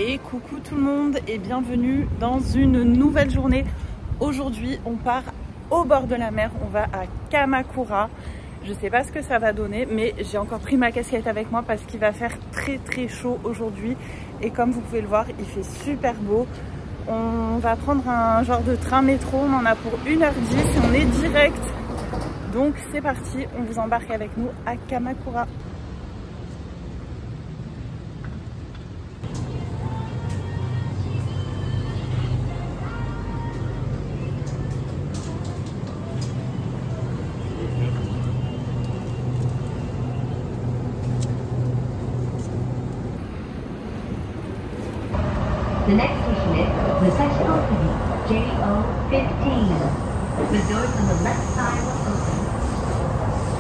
Et coucou tout le monde et bienvenue dans une nouvelle journée. Aujourd'hui on part au bord de la mer, on va à Kamakura. Je sais pas ce que ça va donner mais j'ai encore pris ma casquette avec moi parce qu'il va faire très chaud aujourd'hui. Et comme vous pouvez le voir, il fait super beau. On va prendre un genre de train métro, on en a pour 1h10 et on est direct. Donc c'est parti, on vous embarque avec nous à Kamakura. The next station is Musashi Okuni, JO15. The doors on the left side will open.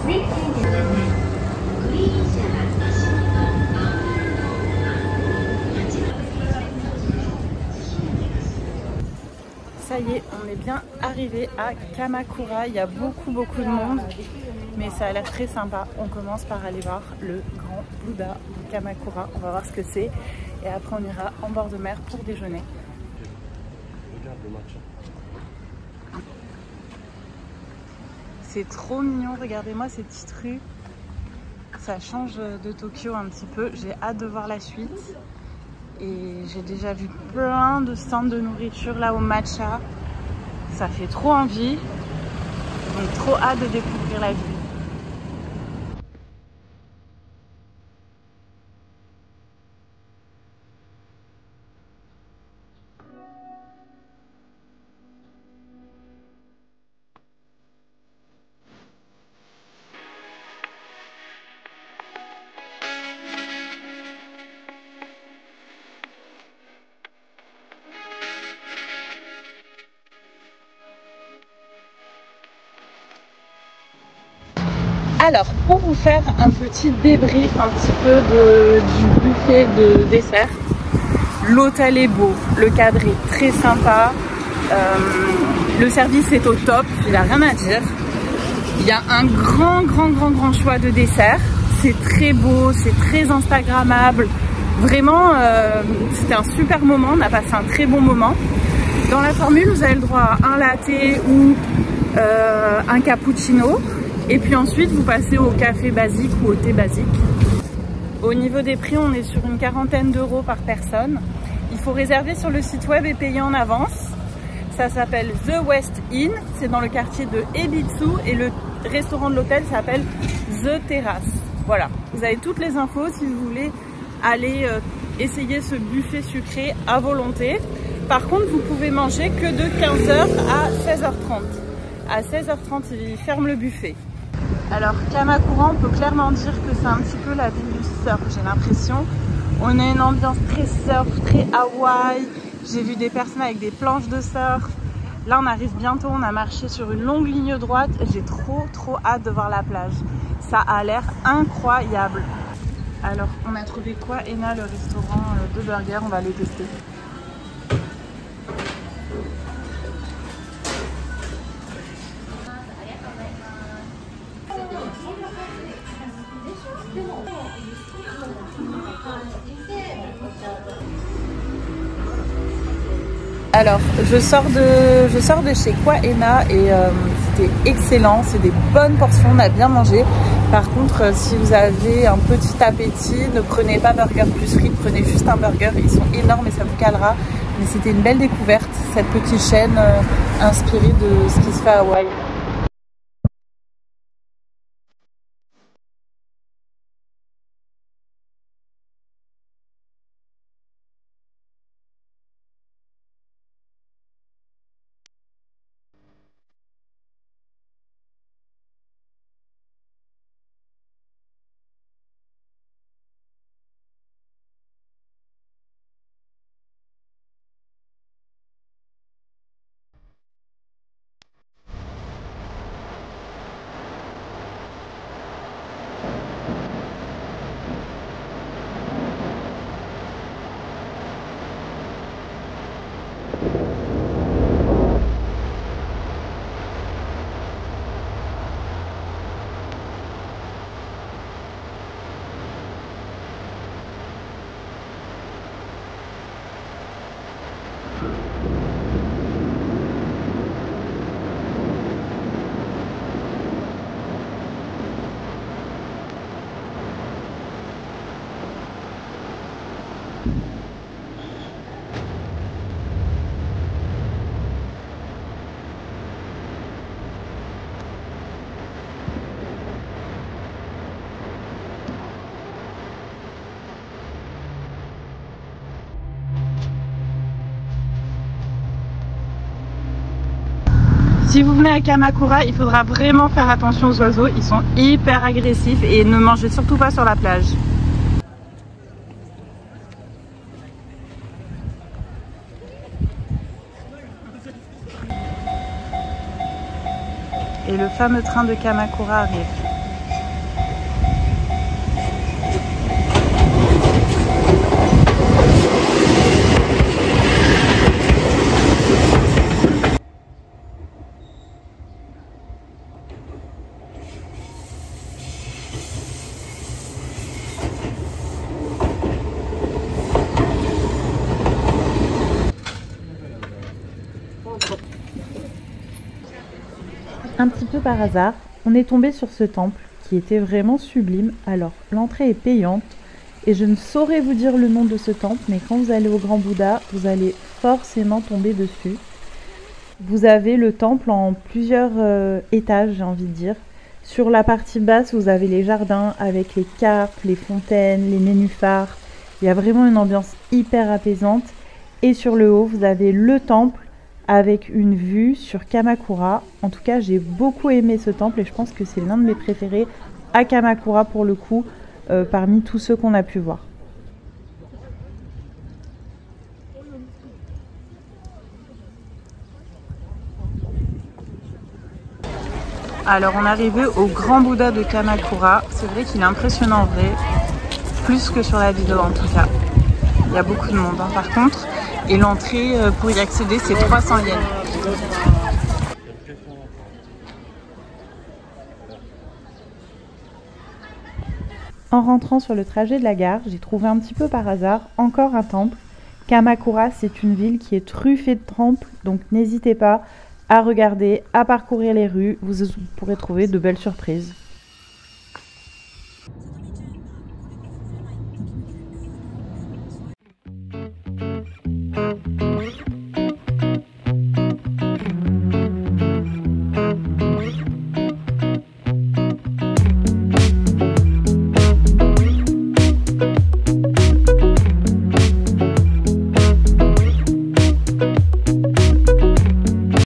Please change your Ça y est, on est bien arrivé à Kamakura. Il y a beaucoup de monde, mais ça a l'air très sympa. On commence par aller voir le grand Bouddha de Kamakura. On va voir ce que c'est et après on ira en bord de mer pour déjeuner. Regarde le match. C'est trop mignon, regardez-moi ces petites rues. Ça change de Tokyo un petit peu. J'ai hâte de voir la suite. Et j'ai déjà vu plein de stands de nourriture là au matcha. Ça fait trop envie. Donc trop hâte de découvrir la ville. Alors, pour vous faire un petit débrief un petit peu du buffet de dessert, l'hôtel est beau, le cadre est très sympa, le service est au top, il n'y a rien à dire. Il y a un grand choix de desserts, c'est très beau, c'est très instagrammable. Vraiment, c'était un super moment, on a passé un très bon moment. Dans la formule, vous avez le droit à un latte ou un cappuccino. Et puis ensuite, vous passez au café basique ou au thé basique. Au niveau des prix, on est sur une quarantaine d'euros par personne. Il faut réserver sur le site web et payer en avance. Ça s'appelle The West Inn. C'est dans le quartier de Ebitsu. Et le restaurant de l'hôtel s'appelle The Terrace. Voilà, vous avez toutes les infos si vous voulez aller essayer ce buffet sucré à volonté. Par contre, vous pouvez manger que de 15h à 16h30. À 16h30, ils ferment le buffet. Alors Kamakura, on peut clairement dire que c'est un petit peu la ville du surf, j'ai l'impression. On a une ambiance très surf, très Hawaï. J'ai vu des personnes avec des planches de surf. Là on arrive bientôt, on a marché sur une longue ligne droite. J'ai trop hâte de voir la plage. Ça a l'air incroyable. Alors on a trouvé quoi, Ena, le restaurant de burgers, on va les tester. Alors, je sors de chez Kwaena et c'était excellent, c'est des bonnes portions, on a bien mangé. Par contre, si vous avez un petit appétit, ne prenez pas burger plus frites, prenez juste un burger, ils sont énormes et ça vous calera. Mais c'était une belle découverte, cette petite chaîne inspirée de ce qui se fait à Hawaï. Si vous venez à Kamakura, il faudra vraiment faire attention aux oiseaux. Ils sont hyper agressifs et ne mangez surtout pas sur la plage. Et le fameux train de Kamakura arrive. Un petit peu par hasard, on est tombé sur ce temple qui était vraiment sublime. Alors, l'entrée est payante et je ne saurais vous dire le nom de ce temple, mais quand vous allez au Grand Bouddha, vous allez forcément tomber dessus. Vous avez le temple en plusieurs étages, j'ai envie de dire. Sur la partie basse, vous avez les jardins avec les carpes, les fontaines, les nénuphars. Il y a vraiment une ambiance hyper apaisante. Et sur le haut, vous avez le temple avec une vue sur Kamakura. En tout cas, j'ai beaucoup aimé ce temple et je pense que c'est l'un de mes préférés à Kamakura pour le coup, parmi tous ceux qu'on a pu voir. Alors on est arrivé au Grand Bouddha de Kamakura. C'est vrai qu'il est impressionnant en vrai, plus que sur la vidéo en tout cas. Il y a beaucoup de monde hein, par contre. Et l'entrée pour y accéder c'est 300 yens. En rentrant sur le trajet de la gare, j'ai trouvé un petit peu par hasard encore un temple. Kamakura, c'est une ville qui est truffée de temples, donc n'hésitez pas à regarder, à parcourir les rues, vous pourrez trouver de belles surprises.